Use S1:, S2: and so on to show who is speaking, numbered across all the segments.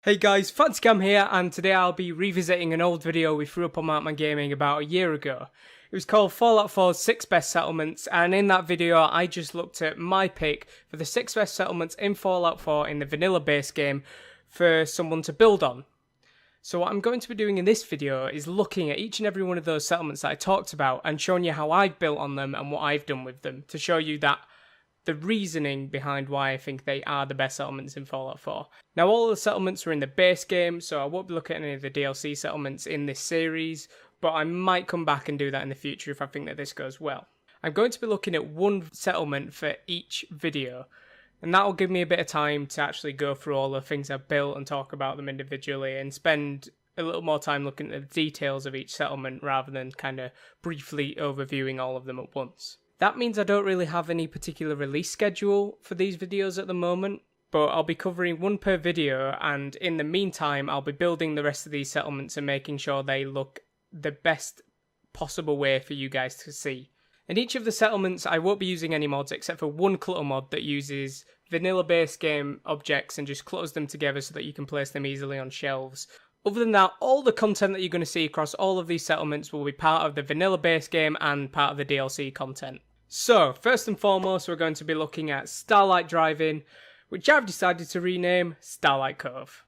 S1: Hey guys, Fancycam here, and today I'll be revisiting an old video we threw up on Markman Gaming about a year ago. It was called Fallout 4's 6 Best Settlements, and in that video I just looked at my pick for the 6 best settlements in Fallout 4 in the vanilla base game for someone to build on. So what I'm going to be doing in this video is looking at each and every one of those settlements that I talked about and showing you how I've built on them and what I've done with them to show you that the reasoning behind why I think they are the best settlements in Fallout 4. Now, all of the settlements were in the base game, so I won't be looking at any of the DLC settlements in this series, but I might come back and do that in the future if I think that this goes well. I'm going to be looking at one settlement for each video, and that will give me a bit of time to actually go through all the things I've built and talk about them individually and spend a little more time looking at the details of each settlement rather than kind of briefly overviewing all of them at once. That means I don't really have any particular release schedule for these videos at the moment, but I'll be covering one per video, and in the meantime I'll be building the rest of these settlements and making sure they look the best possible way for you guys to see. In each of the settlements I won't be using any mods except for one clutter mod that uses vanilla base game objects and just clutters them together so that you can place them easily on shelves. Other than that, all the content that you're going to see across all of these settlements will be part of the vanilla base game and part of the DLC content. So, first and foremost, we're going to be looking at Starlight Drive-In, which I've decided to rename Starlight Cove.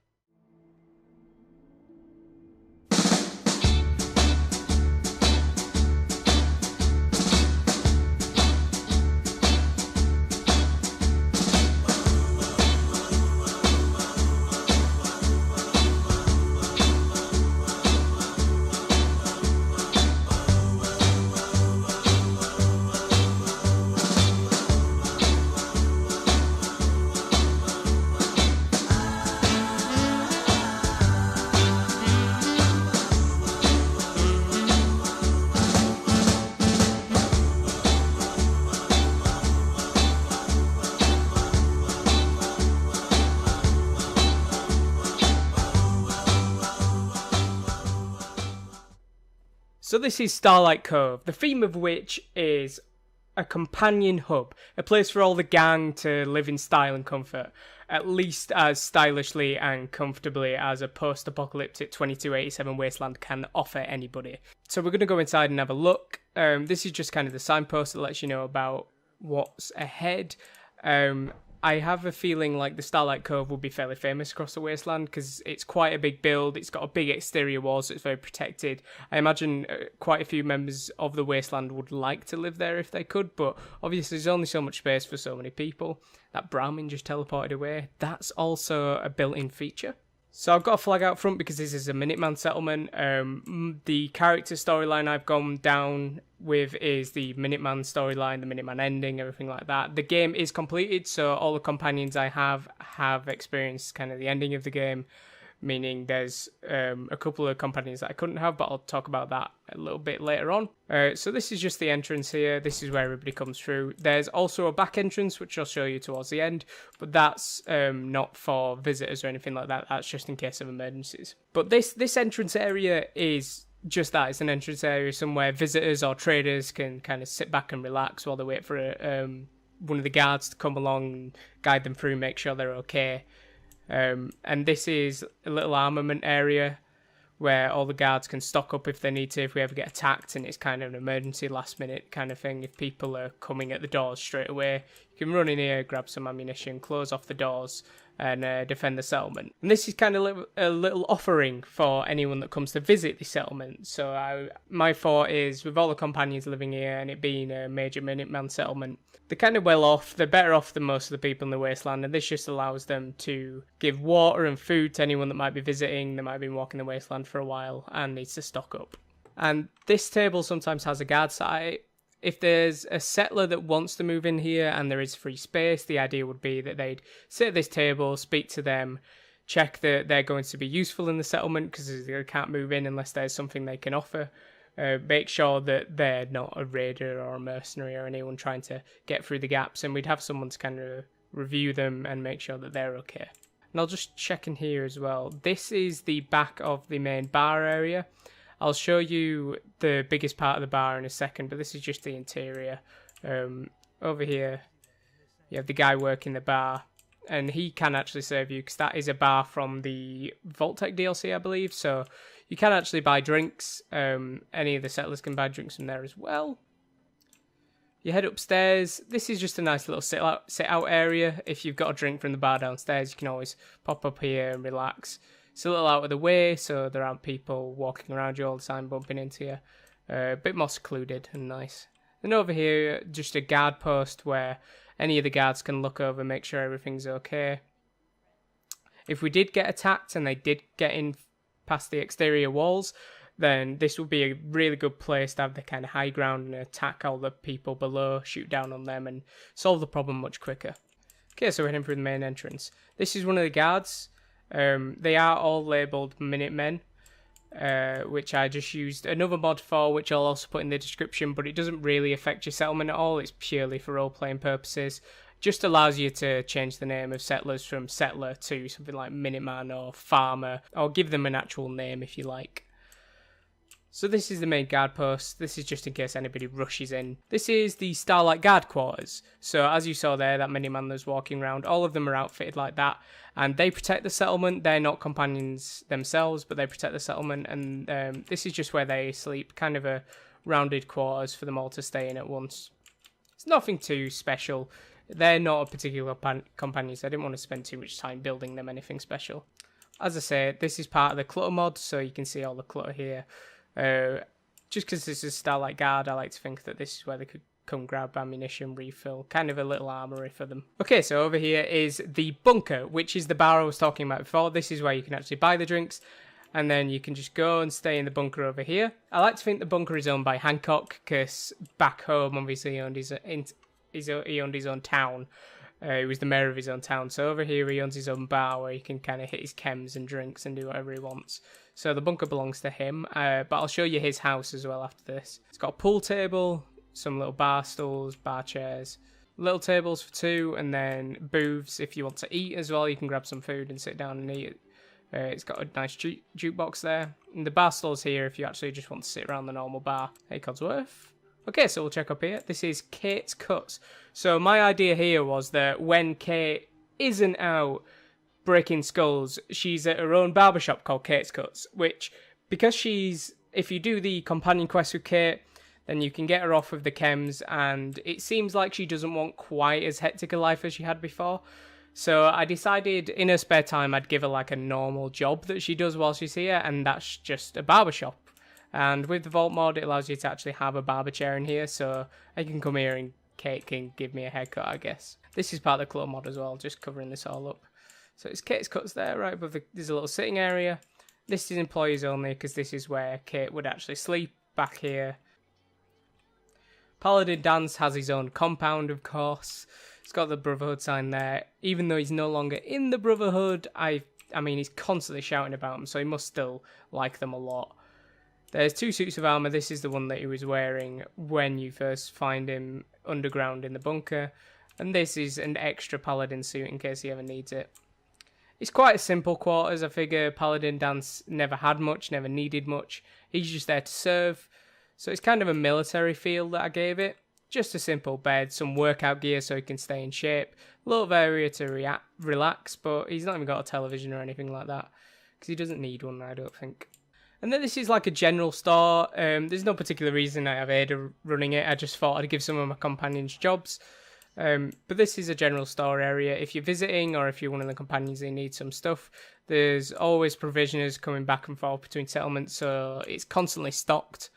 S1: So this is Starlight Cove, the theme of which is a companion hub, a place for all the gang to live in style and comfort, at least as stylishly and comfortably as a post-apocalyptic 2287 wasteland can offer anybody. So we're going to go inside and have a look. This is just kind of the signpost that lets you know about what's ahead. I have a feeling like the Starlight Cove will be fairly famous across the wasteland because it's quite a big build. It's got a big exterior wall, so it's very protected. I imagine quite a few members of the wasteland would like to live there if they could, but obviously there's only so much space for so many people. That Brahmin just teleported away. That's also a built-in feature. So I've got a flag out front because this is a Minuteman settlement. The character storyline I've gone down with is the Minuteman storyline, the Minuteman ending, everything like that. The game is completed, so all the companions I have experienced kind of the ending of the game, meaning there's a couple of companions that I couldn't have, but I'll talk about that a little bit later on. So this is just the entrance here. This is where everybody comes through. There's also a back entrance, which I'll show you towards the end, but that's not for visitors or anything like that. That's just in case of emergencies. But this entrance area is just that. It's an entrance area somewhere visitors or traders can kind of sit back and relax while they wait for one of the guards to come along and guide them through, make sure they're okay. And this is a little armament area where all the guards can stock up if they need to, if we ever get attacked, and it's kind of an emergency last minute kind of thing. If people are coming at the doors straight away, you can run in here, grab some ammunition, close off the doors, and defend the settlement. And this is kind of a little offering for anyone that comes to visit the settlement. So my thought is, with all the companions living here and it being a major Minuteman settlement, they're kind of well off. They're better off than most of the people in the wasteland, and this just allows them to give water and food to anyone that might be visiting, that might have been walking the wasteland for a while and needs to stock up. And this table sometimes has a guard site. If there's a settler that wants to move in here and there is free space, the idea would be that they'd sit at this table, speak to them, check that they're going to be useful in the settlement because they can't move in unless there's something they can offer. Make sure that they're not a raider or a mercenary or anyone trying to get through the gaps, and we'd have someone to kind of review them and make sure that they're okay. And I'll just check in here as well. This is the back of the main bar area. I'll show you the biggest part of the bar in a second, but this is just the interior. Over here, you have the guy working the bar. and he can actually serve you because that is a bar from the Vault-Tec DLC, I believe. So you can actually buy drinks. Any of the settlers can buy drinks from there as well. You head upstairs. This is just a nice little sit out area. If you've got a drink from the bar downstairs, you can always pop up here and relax. It's a little out of the way, so there aren't people walking around you all the time, bumping into you. A bit more secluded and nice. Then over here, just a guard post where any of the guards can look over and make sure everything's okay. If we did get attacked and they did get in past the exterior walls, then this would be a really good place to have the kind of high ground and attack all the people below, shoot down on them, and solve the problem much quicker. Okay, so we're heading through the main entrance. This is one of the guards. They are all labelled Minutemen, which I just used another mod for, which I'll also put in the description, but it doesn't really affect your settlement at all. It's purely for role-playing purposes. Just allows you to change the name of settlers from settler to something like Minuteman or Farmer, or give them an actual name if you like. So this is the main guard post. This is just in case anybody rushes in. This is the Starlight Guard quarters. So as you saw there, that miniman that's walking around, all of them are outfitted like that. And they protect the settlement. They're not companions themselves, but they protect the settlement. And this is just where they sleep. Kind of a rounded quarters for them all to stay in at once. It's nothing too special. They're not a particular companions. I didn't want to spend too much time building them anything special. As I say, this is part of the clutter mod, so you can see all the clutter here. Just because this is Starlight Guard, I like to think that this is where they could come grab ammunition, refill, kind of a little armory for them. Okay, so over here is the bunker, which is the bar I was talking about before. This is where you can actually buy the drinks, and then you can just go and stay in the bunker over here. I like to think the bunker is owned by Hancock, because back home, obviously, he owned his own town. He was the mayor of his own town. So over here, he owns his own bar where he can kind of hit his chems and drinks and do whatever he wants. So the bunker belongs to him, but I'll show you his house as well after this. It's got a pool table, some little bar stools, bar chairs, little tables for two, and then booths if you want to eat as well. You can grab some food and sit down and eat. It's got a nice jukebox there. And the bar stools here if you actually just want to sit around the normal bar. Hey, Codsworth. Okay, so we'll check up here. This is Kate's Cuts. So my idea here was that when Kate isn't out breaking skulls, she's at her own barbershop called Kate's Cuts, which, because if you do the companion quest with Kate, then you can get her off with the chems, and it seems like she doesn't want quite as hectic a life as she had before. So I decided in her spare time I'd give her like a normal job that she does while she's here, and that's just a barbershop. And with the Vault mod, it allows you to actually have a barber chair in here, so I can come here and Kate can give me a haircut, I guess. This is part of the clutter mod as well, just covering this all up. So it's Kate's Cuts there, right above there's a little sitting area. This is employees only, because this is where Kate would actually sleep, back here. Paladin Dance has his own compound, of course. It's got the Brotherhood sign there. Even though he's no longer in the Brotherhood, I mean, he's constantly shouting about them, so he must still like them a lot. There's two suits of armour. This is the one that he was wearing when you first find him underground in the bunker. And this is an extra Paladin suit in case he ever needs it. It's quite a simple quarters. I figure Paladin Dance never had much, never needed much. He's just there to serve. So it's kind of a military feel that I gave it. Just a simple bed, some workout gear so he can stay in shape. A lot of area to relax, but he's not even got a television or anything like that. Because he doesn't need one, I don't think. And then this is like a general store. There's no particular reason I have Ada running it. I just thought I'd give some of my companions jobs. But this is a general store area. If you're visiting or if you're one of the companions that need some stuff, there's always provisioners coming back and forth between settlements, so it's constantly stocked.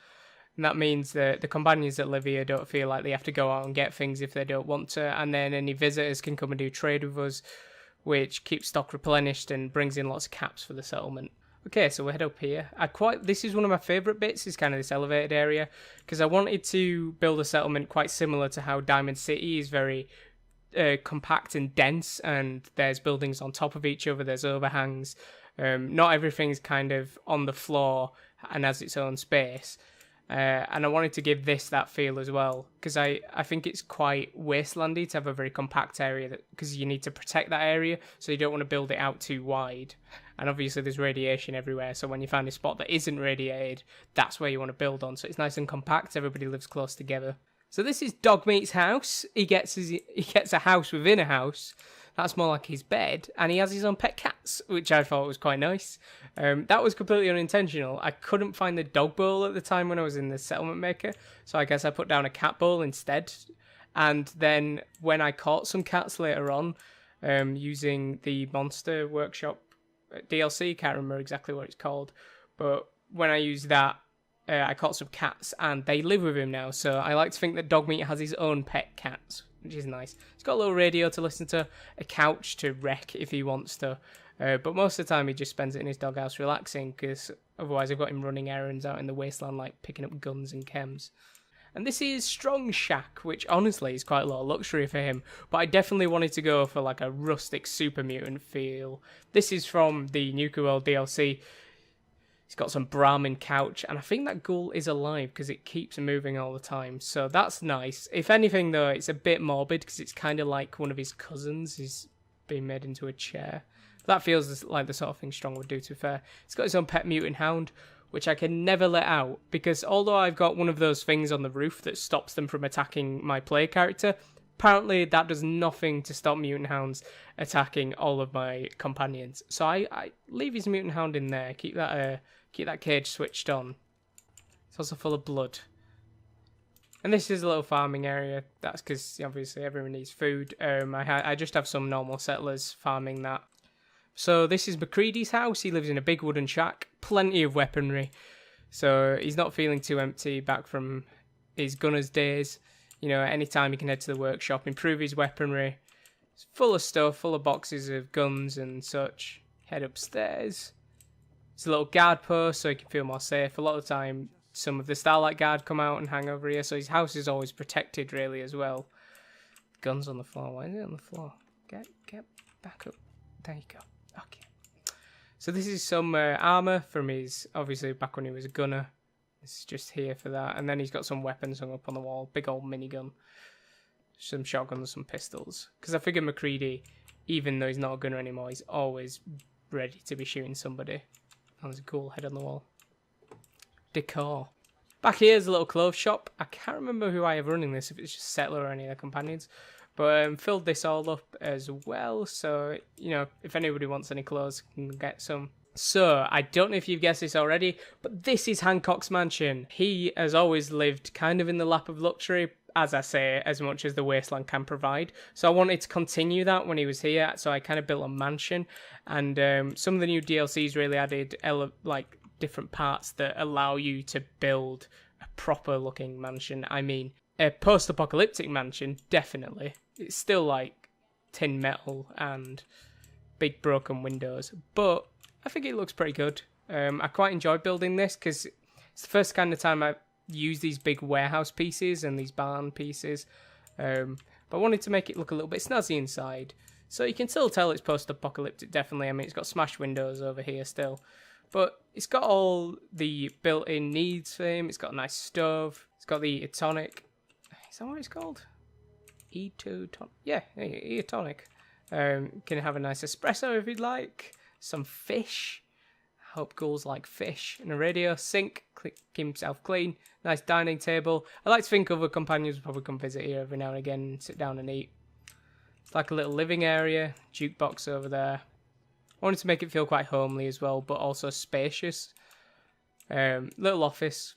S1: And that means that the companions that live here don't feel like they have to go out and get things if they don't want to. And then any visitors can come and do trade with us, which keeps stock replenished and brings in lots of caps for the settlement. Okay, so we'll head up here. This is one of my favourite bits, is kind of this elevated area, because I wanted to build a settlement quite similar to how Diamond City is very compact and dense, and there's buildings on top of each other, there's overhangs. Not everything's kind of on the floor and has its own space. And I wanted to give this that feel as well, because I think it's quite wastelandy to have a very compact area, because you need to protect that area, so you don't want to build it out too wide. And obviously there's radiation everywhere, so when you find a spot that isn't radiated, that's where you want to build on. So it's nice and compact, everybody lives close together. So this is Dogmeat's house. He gets a house within a house. That's more like his bed, and he has his own pet cats, which I thought was quite nice. That was completely unintentional. I couldn't find the dog bowl at the time when I was in the settlement maker, so I guess I put down a cat bowl instead. And then when I caught some cats later on, using the Monster Workshop DLC, can't remember exactly what it's called, but when I used that, I caught some cats, and they live with him now, so I like to think that Dogmeat has his own pet cats, which is nice. He's got a little radio to listen to, a couch to wreck if he wants to, but most of the time he just spends it in his doghouse relaxing, because otherwise I've got him running errands out in the wasteland, like picking up guns and chems. And this is Strong Shack, which honestly is quite a lot of luxury for him, but I definitely wanted to go for like a rustic super mutant feel. This is from the Nuka World DLC. He's got some Brahmin couch, and I think that ghoul is alive because it keeps moving all the time, so that's nice. If anything, though, it's a bit morbid because it's kind of like one of his cousins is being made into a chair. That feels like the sort of thing Strong would do, to be fair. He's got his own pet mutant hound, which I can never let out, because although I've got one of those things on the roof that stops them from attacking my player character, apparently that does nothing to stop mutant hounds attacking all of my companions. So I leave his mutant hound in there, keep that cage switched on. It's also full of blood. And this is a little farming area. That's because obviously everyone needs food. I just have some normal settlers farming that. So this is McCready's house. He lives in a big wooden shack. Plenty of weaponry. So he's not feeling too empty back from his gunner's days. You know, anytime he can head to the workshop, improve his weaponry. It's full of stuff, full of boxes of guns and such. Head upstairs. It's a little guard post so he can feel more safe. A lot of the time, some of the Starlight Guard come out and hang over here, so his house is always protected, really, as well. Guns on the floor. Why is it on the floor? Get back up. There you go. Okay. So this is some armour from his, obviously, back when he was a gunner. It's just here for that. And then he's got some weapons hung up on the wall. Big old minigun. Some shotguns, some pistols. Because I figure McCready, even though he's not a gunner anymore, he's always ready to be shooting somebody. Oh, there's a cool head on the wall. Decor. Back here is a little clothes shop. I can't remember who I have running this, if it's just Settler or any of their companions. But filled this all up as well. So, you know, if anybody wants any clothes, can get some. So, I don't know if you've guessed this already, but this is Hancock's mansion. He has always lived kind of in the lap of luxury, as I say, as much as the wasteland can provide. So I wanted to continue that when he was here, so I kind of built a mansion. And some of the new DLCs really added like different parts that allow you to build a proper looking mansion. I mean, a post-apocalyptic mansion, definitely. It's still like tin metal and big broken windows, but I think it looks pretty good. I quite enjoy building this because it's the first kind of time I've used these big warehouse pieces and these barn pieces. But I wanted to make it look a little bit snazzy inside. So you can still tell it's post-apocalyptic, definitely. I mean, it's got smashed windows over here still. But it's got all the built-in needs for him. It's got a nice stove. It's got the Etonic. Is that what it's called? E2 yeah, Etonic. Can have a nice espresso if you'd like. Some fish. I hope ghouls like fish. And a radio. Sink. Keep himself clean. Nice dining table. I like to think other companions will probably come visit here every now and again and sit down and eat. It's like a little living area. Jukebox over there. I wanted to make it feel quite homely as well, but also spacious. Little office.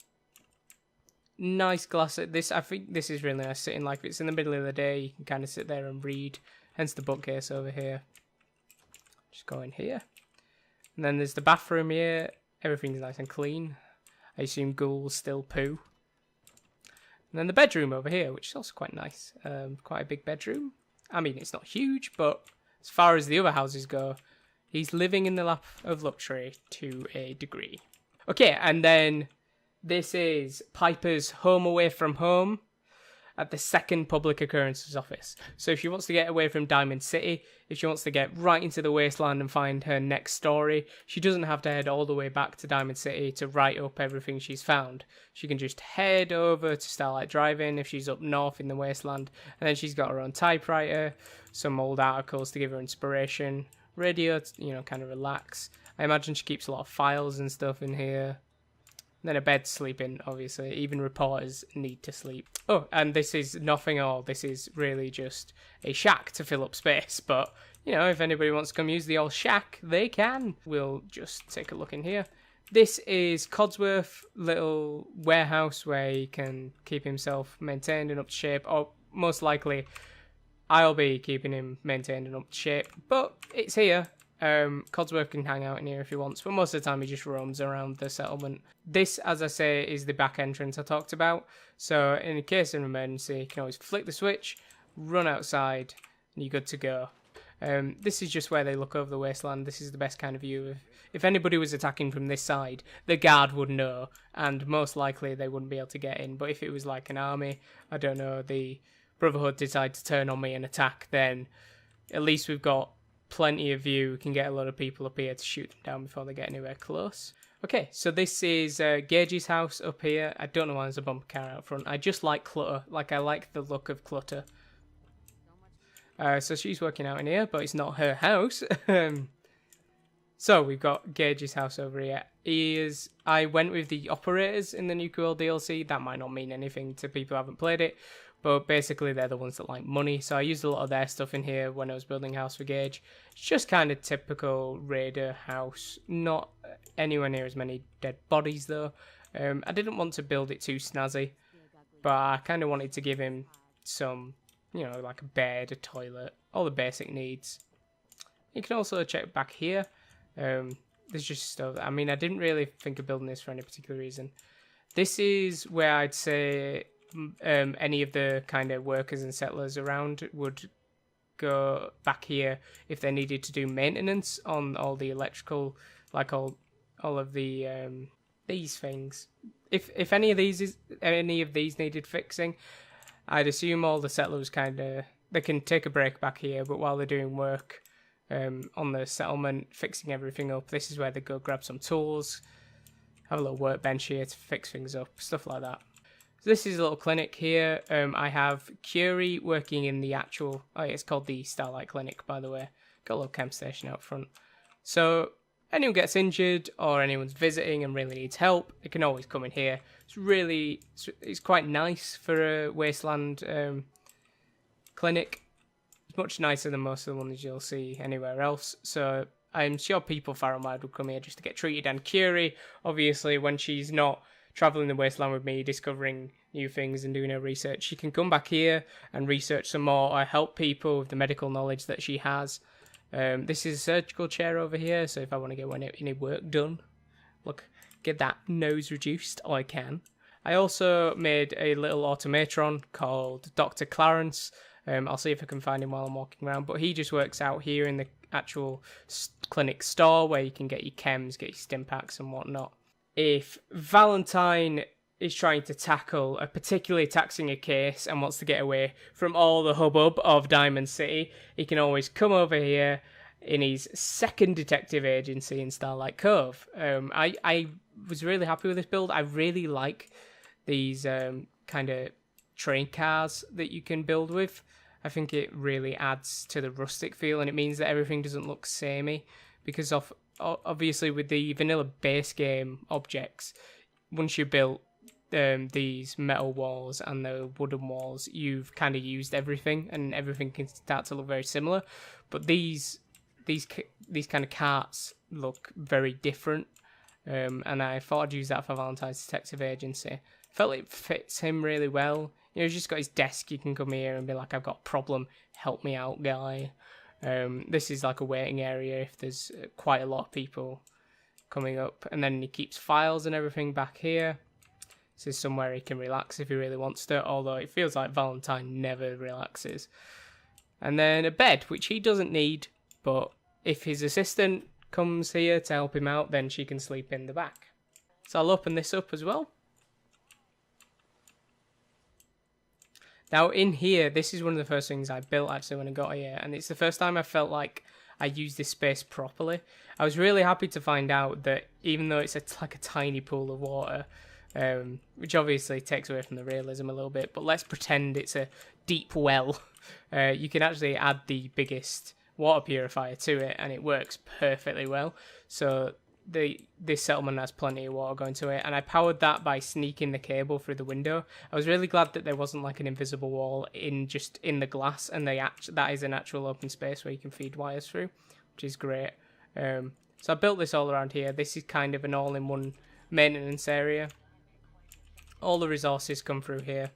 S1: Nice glass. I think this is really nice sitting. Like if it's in the middle of the day, you can kind of sit there and read. Hence the bookcase over here. Just go in here. And then there's the bathroom here. Everything's nice and clean. I assume ghouls still poo. And then the bedroom over here, which is also quite nice. Quite a big bedroom. I mean, it's not huge, but as far as the other houses go, he's living in the lap of luxury to a degree. Okay, and then this is Piper's home away from home at the second public occurrences office. So if she wants to get away from Diamond City, if she wants to get right into the wasteland and find her next story, she doesn't have to head all the way back to Diamond City to write up everything she's found. She can just head over to Starlight Drive-In if she's up north in the wasteland, and then she's got her own typewriter, some old articles to give her inspiration, radio to, kind of relax. I imagine she keeps a lot of files and stuff in here. then a bed to sleep in, obviously. Even reporters need to sleep. Oh, and this is nothing all. This is really just a shack to fill up space. But, you know, if anybody wants to come use the old shack, they can. We'll just take a look in here. This is Codsworth's little warehouse where he can keep himself maintained and up to shape. Or most likely, I'll be keeping him maintained and up to shape. But it's here. Codsworth can hang out in here if he wants, but most of the time he just roams around the settlement. This, as I say, is the back entrance I talked about. So in case of an emergency, you can always flick the switch, run outside, and you're good to go. This is just where they look over the wasteland. This is the best kind of view. If anybody was attacking from this side, the guard would know, and most likely they wouldn't be able to get in. But if it was like an army, I don't know, the Brotherhood decide to turn on me and attack, then at least we've got plenty of view. We can get a lot of people up here to shoot them down before they get anywhere close. Okay, so this is Gage's house up here. I don't know why there's a bumper car out front. I just like clutter. Like, I like the look of clutter. So she's working out in here, but it's not her house. So we've got Gage's house over here. I went with the operators in the Nuclear World DLC. That might not mean anything to people who haven't played it, but basically they're the ones that like money. So I used a lot of their stuff in here when I was building a house for Gage. It's just kind of typical raider house. Not anywhere near as many dead bodies though. I didn't want to build it too snazzy, but I kind of wanted to give him some, you know, like a bed, a toilet, all the basic needs. You can also check back here. There's just stuff. I mean, I didn't really think of building this for any particular reason. This is where I'd say any of the kind of workers and settlers around would go back here if they needed to do maintenance on all the electrical, like all of the these things. If any of these needed fixing, I'd assume all the settlers they can take a break back here, but while they're doing work on the settlement, fixing everything up, this is where they go grab some tools, have a little workbench here to fix things up, stuff like that. So this is a little clinic here. I have Curie working in the actual, it's called the Starlight Clinic, by the way. Got a little camp station out front. So anyone gets injured or anyone's visiting and really needs help, they can always come in here. It's quite nice for a wasteland clinic. It's much nicer than most of the ones you'll see anywhere else. So I'm sure people far and wide would come here just to get treated. And Curie, obviously, when she's not traveling the wasteland with me, discovering new things and doing her research, she can come back here and research some more or help people with the medical knowledge that she has. This is a surgical chair over here, so if I want to get any work done, look, get that nose reduced, I can. I also made a little automatron called Dr. Clarence. I'll see if I can find him while I'm walking around, but he just works out here in the actual clinic store where you can get your chems, get your stim packs and whatnot. If Valentine is trying to tackle a particularly taxing a case and wants to get away from all the hubbub of Diamond City, he can always come over here in his second detective agency in Starlight Cove. I was really happy with this build. I really like these kind of train cars that you can build with. I think it really adds to the rustic feel, and it means that everything doesn't look samey, because obviously with the vanilla base game objects, once you built these metal walls and the wooden walls, you've kind of used everything, and everything can start to look very similar. But these kind of carts look very different, and I thought I'd use that for Valentine's Detective Agency. Felt it fits him really well. You know, he's just got his desk. You can come here and be like, I've got a problem, help me out, guy. This is like a waiting area if there's quite a lot of people coming up. And then he keeps files and everything back here. This is somewhere he can relax if he really wants to, although it feels like Valentine never relaxes. And then a bed, which he doesn't need, but if his assistant comes here to help him out, then she can sleep in the back. So I'll open this up as well. Now in here, this is one of the first things I built actually when I got here, and it's the first time I felt like I used this space properly. I was really happy to find out that even though it's like a tiny pool of water, which obviously takes away from the realism a little bit, but let's pretend it's a deep well, you can actually add the biggest water purifier to it and it works perfectly well. So this settlement has plenty of water going to it, and I powered that by sneaking the cable through the window. I was really glad that there wasn't like an invisible wall in the glass, and that is an actual open space where you can feed wires through, which is great. So I built this all around here. This is kind of an all-in-one maintenance area. All the resources come through here,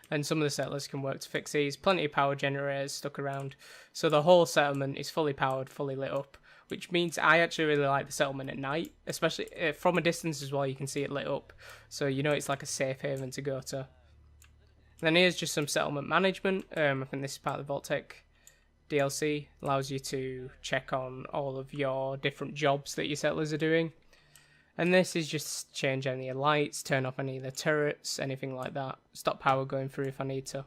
S1: and some of the settlers can work to fix these. Plenty of power generators stuck around, so the whole settlement is fully powered, fully lit up, which means I actually really like the settlement at night, especially from a distance as well. You can see it lit up, so you know it's like a safe haven to go to. Then here's just some settlement management. I think this is part of the Vault-Tec DLC. Allows you to check on all of your different jobs that your settlers are doing. And this is just change any of the lights, turn off any of the turrets, anything like that. Stop power going through if I need to.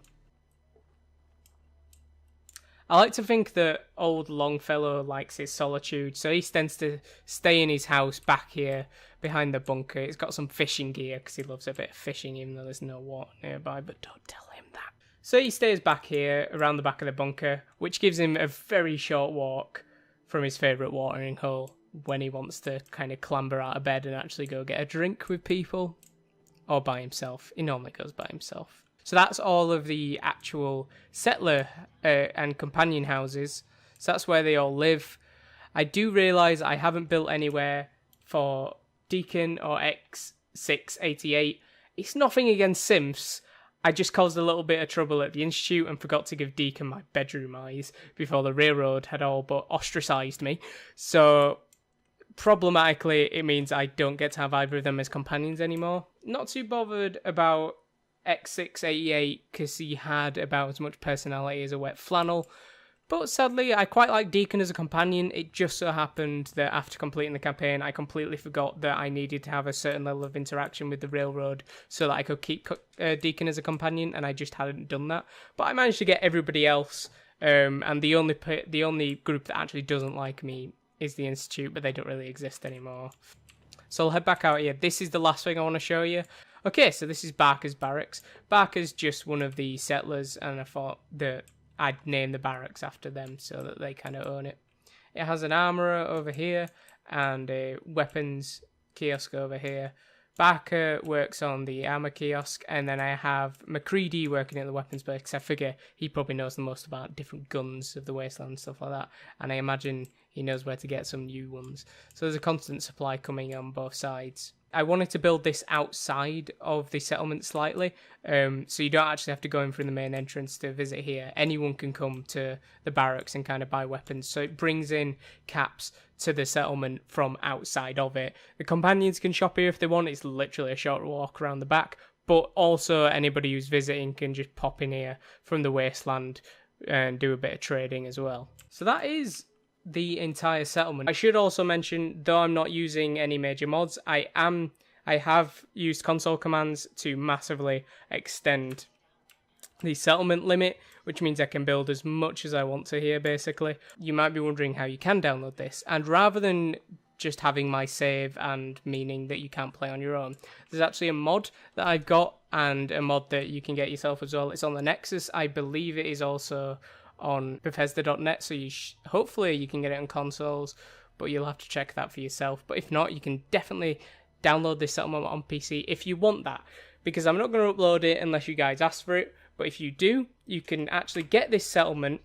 S1: I like to think that old Longfellow likes his solitude, so he tends to stay in his house back here behind the bunker. He's got some fishing gear because he loves a bit of fishing even though there's no water nearby, but don't tell him that. So he stays back here around the back of the bunker, which gives him a very short walk from his favourite watering hole when he wants to kind of clamber out of bed and actually go get a drink with people. Or by himself. He normally goes by himself. So that's all of the actual settler and companion houses. So that's where they all live. I do realise I haven't built anywhere for Deacon or X688. It's nothing against Simps. I just caused a little bit of trouble at the Institute and forgot to give Deacon my bedroom eyes before the railroad had all but ostracised me. So problematically, it means I don't get to have either of them as companions anymore. Not too bothered about X688 because he had about as much personality as a wet flannel. But sadly, I quite like Deacon as a companion. It just so happened that after completing the campaign, I completely forgot that I needed to have a certain level of interaction with the railroad so that I could keep Deacon as a companion, and I just hadn't done that. But I managed to get everybody else, and the only group that actually doesn't like me is the Institute, but they don't really exist anymore. So I'll head back out here. This is the last thing I want to show you. Okay, so this is Barker's Barracks. Barker's just one of the settlers, and I thought that I'd name the barracks after them so that they kind of own it. It has an armourer over here and a weapons kiosk over here. Barker works on the armour kiosk, and then I have McCready working at the weapons base, because I figure he probably knows the most about different guns of the wasteland and stuff like that, and I imagine he knows where to get some new ones. So there's a constant supply coming on both sides. I wanted to build this outside of the settlement slightly, so you don't actually have to go in through the main entrance to visit here. Anyone can come to the barracks and kind of buy weapons, so it brings in caps to the settlement from outside of it. The companions can shop here if they want. It's literally a short walk around the back, but also anybody who's visiting can just pop in here from the wasteland and do a bit of trading as well. So that is the entire settlement. I should also mention, though I'm not using any major mods, I have used console commands to massively extend the settlement limit, which means I can build as much as I want to here, basically. You might be wondering how you can download this, and rather than just having my save and meaning that you can't play on your own, there's actually a mod that I've got, and a mod that you can get yourself as well. It's on the Nexus. I believe it is also on Bethesda.net, so hopefully you can get it on consoles, but you'll have to check that for yourself. But if not, you can definitely download this settlement on PC if you want that, because I'm not going to upload it unless you guys ask for it. But if you do, you can actually get this settlement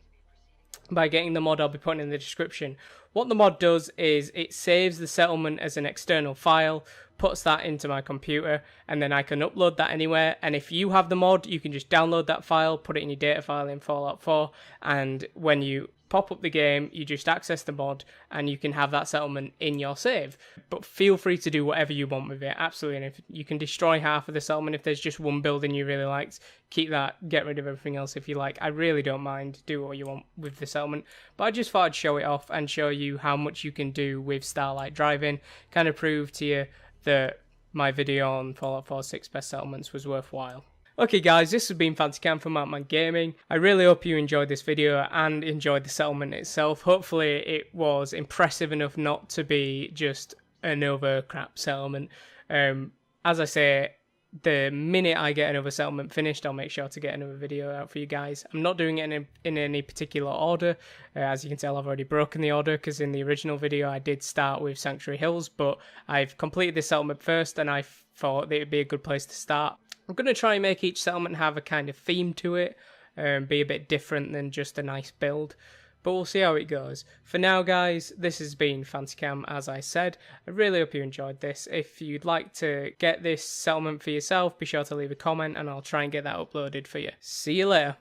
S1: by getting the mod I'll be putting in the description. What the mod does is it saves the settlement as an external file, puts that into my computer, and then I can upload that anywhere. And if you have the mod, you can just download that file, put it in your data file in Fallout 4, and when you pop up the game, you just access the mod and you can have that settlement in your save. But feel free to do whatever you want with it, absolutely. And if you can destroy half of the settlement if there's just one building you really liked, keep that, get rid of everything else if you like. I really don't mind, do what you want with the settlement. But I just thought I'd show it off and show you how much you can do with Starlight driving, kind of prove to you that my video on Fallout 4 6 best settlements was worthwhile. Okay guys, this has been Fancycam from Mountain Gaming. I really hope you enjoyed this video and enjoyed the settlement itself. Hopefully it was impressive enough not to be just an over crap settlement. As I say, the minute I get another settlement finished, I'll make sure to get another video out for you guys. I'm not doing it in any particular order. As you can tell, I've already broken the order, because in the original video I did start with Sanctuary Hills, but I've completed this settlement first, and I thought that it would be a good place to start. I'm going to try and make each settlement have a kind of theme to it, be a bit different than just a nice build. But we'll see how it goes. For now, guys, this has been Fancycam, as I said. I really hope you enjoyed this. If you'd like to get this settlement for yourself, be sure to leave a comment and I'll try and get that uploaded for you. See you later.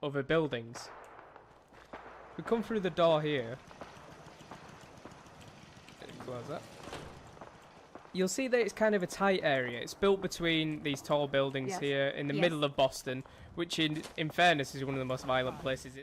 S1: Other buildings. We come through the door here. Close that. You'll see that it's kind of a tight area. It's built between these tall buildings here in the middle of Boston, which in fairness is one of the most violent places.